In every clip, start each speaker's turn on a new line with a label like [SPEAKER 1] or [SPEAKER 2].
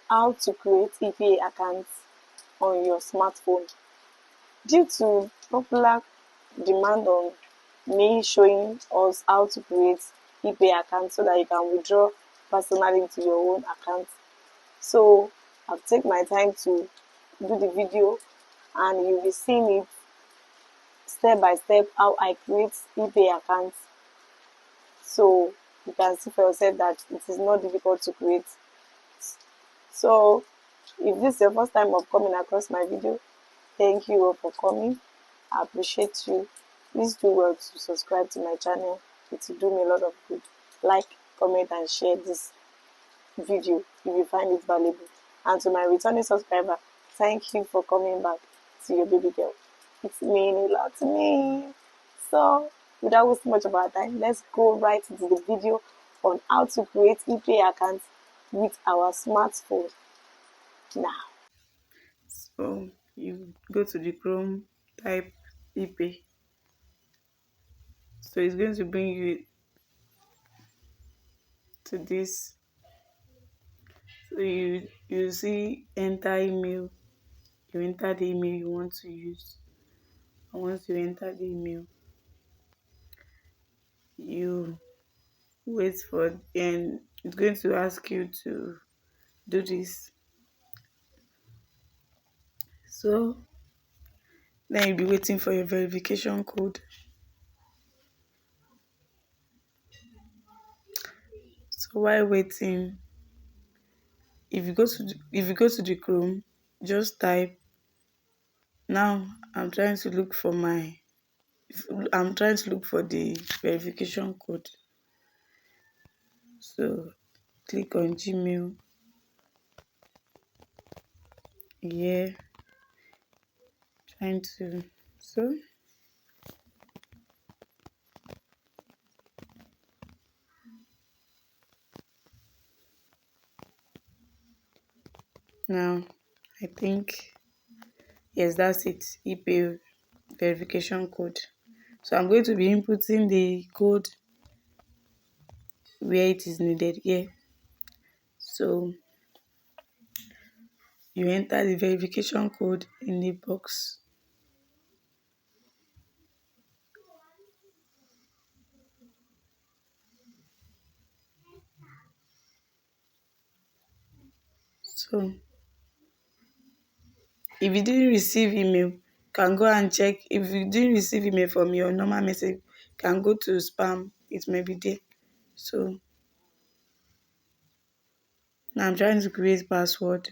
[SPEAKER 1] how to create ePay accounts on your smartphone. Due to popular demand on me showing us how to create ePay accounts so that you can withdraw personally into your own account. So I've taken my time to do the video and you'll be seeing it step by step how I create ePay accounts. So you can see for yourself that it is not difficult to create. So if this is your first time of coming across my video, thank you all for coming. I appreciate you. Please do well to subscribe to my channel. It will do me a lot of good. Like, comment and share this video if you find it valuable. And to my returning subscriber, thank you for coming back to your baby girl. It's meaning a lot to me. So without wasting much of our time, let's go right into the video on how to create ePay accounts with our smartphone now.
[SPEAKER 2] So you go to the Chrome, type ePay. So it's going to bring you to this. So you see enter email. You enter the email you want to use. And once you enter the email, you wait for, and it's going to ask you to do this. So then you'll be waiting for your verification code. So while waiting, if you go to the Chrome, just type. Now I'm trying to look for the verification code. So click on Gmail here, trying to so now I think yes, that's it. ePay verification code. So I'm going to be inputting the code where it is needed here. So you enter the verification code in the box. So if you didn't receive email, you can go and check. If you didn't receive email from your normal message, you can go to spam. It may be there. So now I'm trying to create password,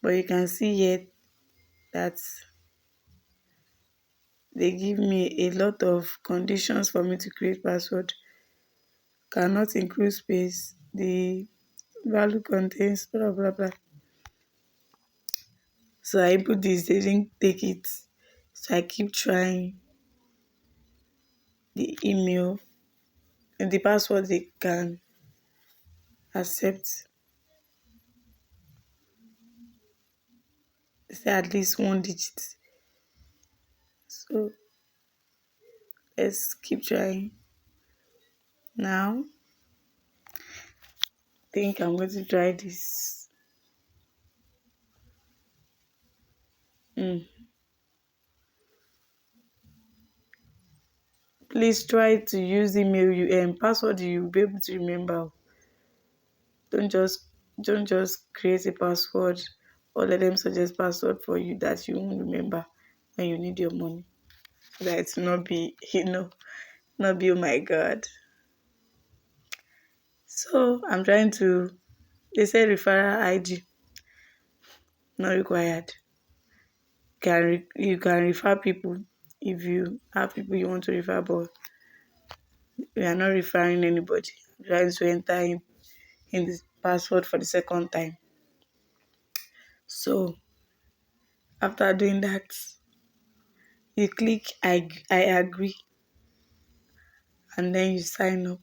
[SPEAKER 2] but you can see here that they give me a lot of conditions for me to create password. Cannot include space. The value contains blah blah blah. So I put this, they didn't take it. So I keep trying the email and the password they can accept. They say at least 1 digit. So let's keep trying. Now I think I'm going to try this. Please try to use email you and password you'll be able to remember. Don't just don't just create a password or let them suggest password for you that you won't remember when you need your money. So that it will not be, not be, oh my God. So I'm trying to, they say referral ID not required. You can refer people if you have people you want to refer, but we are not referring anybody. I'm trying to enter in the password for the second time. So after doing that, you click I agree and then you sign up.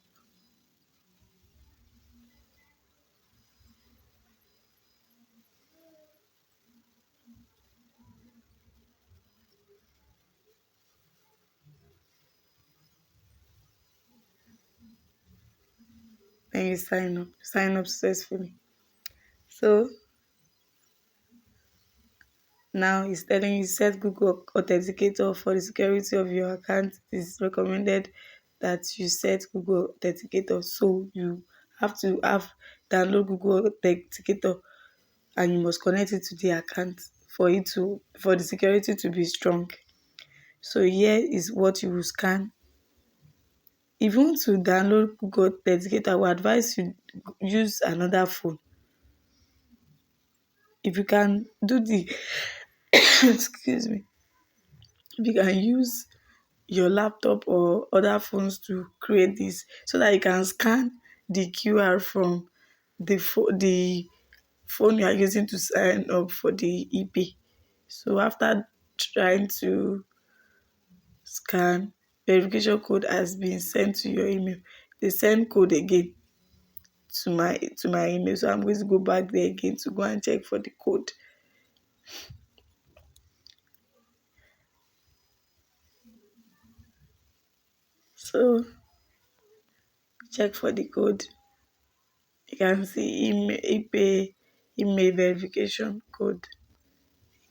[SPEAKER 2] Then then you sign up successfully. So now it's telling you set Google Authenticator for the security of your account. It's recommended that you set Google Authenticator. So you have to have download Google Authenticator and you must connect it to the account for the security to be strong. So here is what you will scan. If you want to download Google Authenticator, I would advise you use another phone. If you can do the excuse me, if you can use your laptop or other phones to create this so that you can scan the QR from the phone you are using to sign up for the ePay. So after trying to scan, verification code has been sent to your email. They send code again to my email. So I'm going to go back there again to go and check for the code. So check for the code. You can see email ePay email verification code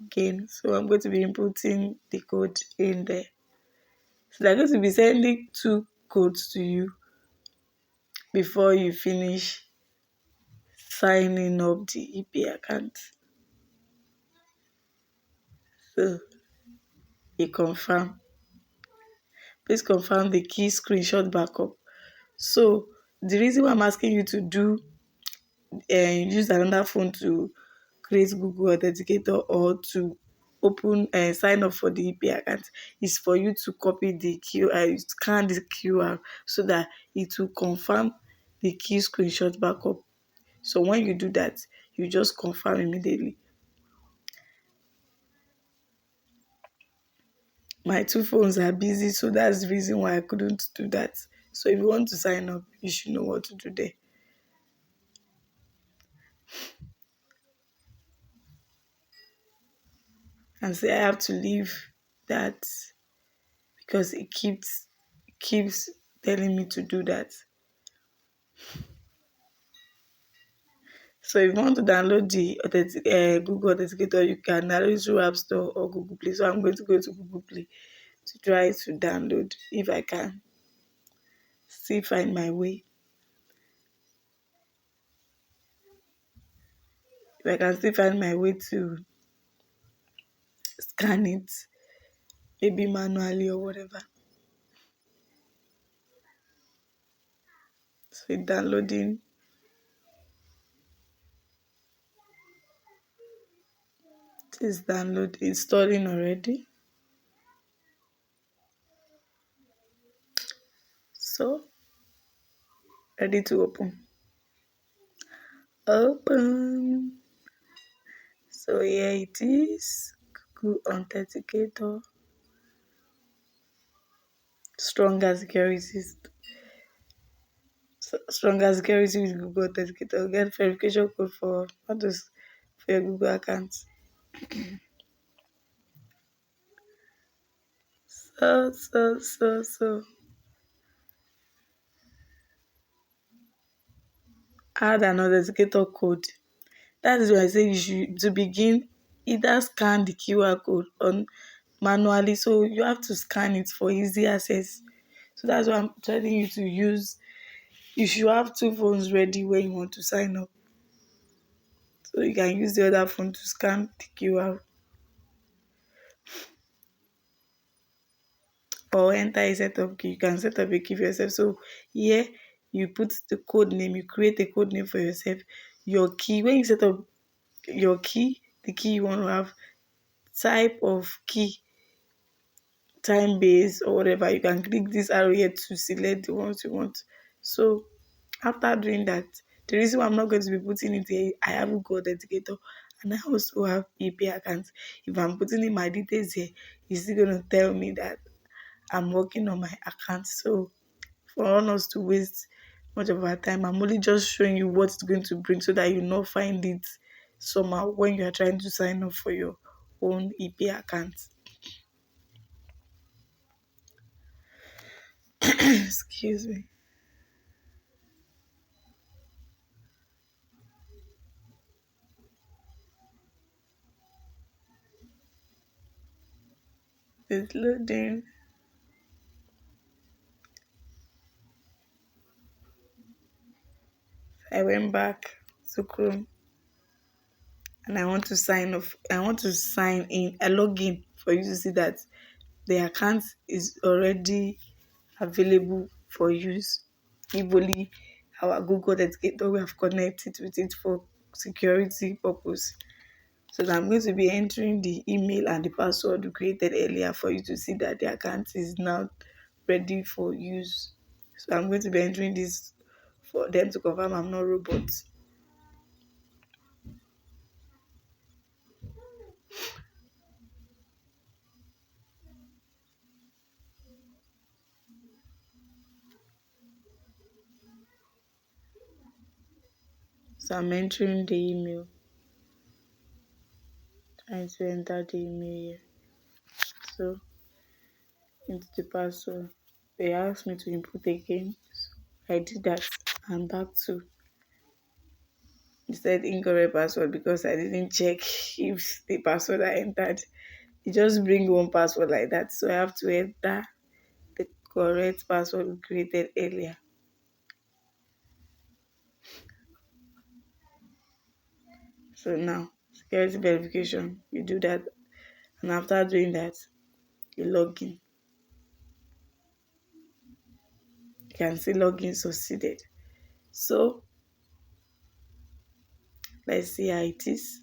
[SPEAKER 2] again. So I'm going to be inputting the code in there. So they're going to be sending two codes to you before you finish signing up the ePay account. So you confirm. Please confirm the key screenshot backup. So the reason why I'm asking you to use another phone to create Google Authenticator or to open and sign up for the ePay account is for you to copy the QR, scan the QR so that it will confirm the key screenshot backup. So when you do that, you just confirm immediately. My two phones are busy, so that's the reason why I couldn't do that. So if you want to sign up, you should know what to do there. And say I have to leave that because it keeps telling me to do that. So if you want to download the Google Authenticator, you can download it through App Store or Google Play. So I'm going to go to Google Play to try to download if I can still find my way. If I can still find my way to scan it, maybe manually or whatever. So it's downloading. Installing already. So ready to open. Open. So here it is. Google Authenticator. Stronger security. Stronger security with Google Authenticator. Get verification code for your Google account. So. Add an authenticator code. That is why I say you should to begin either scan the QR code on manually. So you have to scan it for easy access. So that's why I'm telling you to use. You should have two phones ready when you want to sign up. So you can use the other phone to scan the QR or enter a setup key. You can set up a key for yourself. So here you put the code name, you create a code name for yourself. Your key, when you set up your key, the key you want to have, type of key, time base or whatever, you can click this arrow here to select the ones you want. So after doing that, the reason why I'm not going to be putting it here, I haven't got authenticator and I also have ePay account. If I'm putting in my details here, it's still going to tell me that I'm working on my account. So for us to waste much of our time, I'm only just showing you what it's going to bring so that you not find it somehow when you are trying to sign up for your own ePay account. Excuse me. It's loading. I went back to Chrome and I want to sign off. I want to sign in. I log in for you to see that the account is already available for use. If only our Google Authenticator we have connected with it for security purpose. So I'm going to be entering the email and the password we created earlier for you to see that the account is now ready for use. So I'm going to be entering this for them to confirm I'm not robot. So I'm entering the email, trying to enter the email here. So into the password. They asked me to input again. So I did that. I'm back to it said incorrect password because I didn't check if the password I entered. It just bring one password like that. So I have to enter the correct password we created earlier. So now security verification, you do that, and after doing that, you log in. You can see login succeeded. So let's see how it is.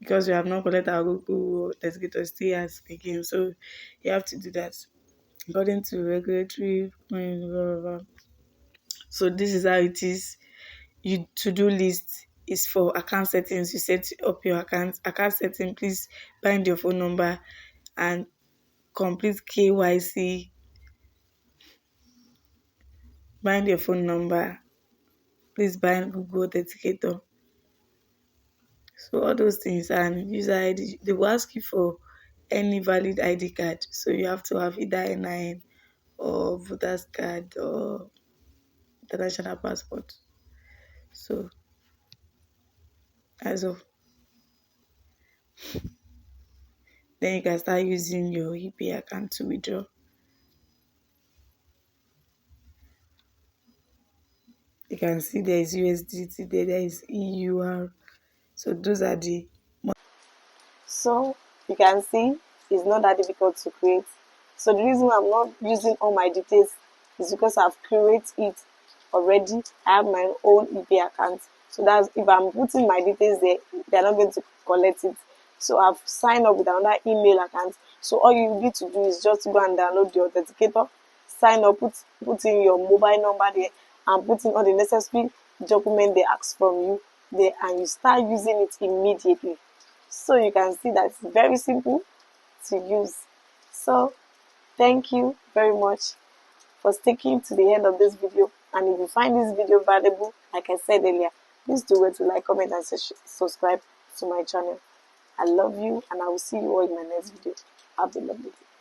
[SPEAKER 2] Because we have not collected our Google Authenticator, still ask again. So you have to do that according to regulatory. Blah, blah, blah. So this is how it is. Your to-do list is for account settings. You set up your account setting. Please bind your phone number and complete KYC. Bind your phone number. Please bind Google Authenticator. So all those things and user ID. They will ask you for any valid ID card. So you have to have either NIN or voter's card or international passport. So as of then you can start using your ePay account to withdraw. You can see there is USDT there is EUR. So those are the
[SPEAKER 1] So you can see it's not that difficult to create. So the reason I'm not using all my details is because I've created it already. I have my own ePay account. So that's if I'm putting my details there, they're not going to collect it. So I've signed up with another email account. So all you need to do is just go and download the authenticator, sign up, put in your mobile number there, and put in all the necessary document they ask from you there, and you start using it immediately. So you can see that it's very simple to use. So thank you very much for sticking to the end of this video. And if you find this video valuable, like I said earlier, please do well to like, comment, and subscribe to my channel. I love you, and I will see you all in my next video. Have a lovely day.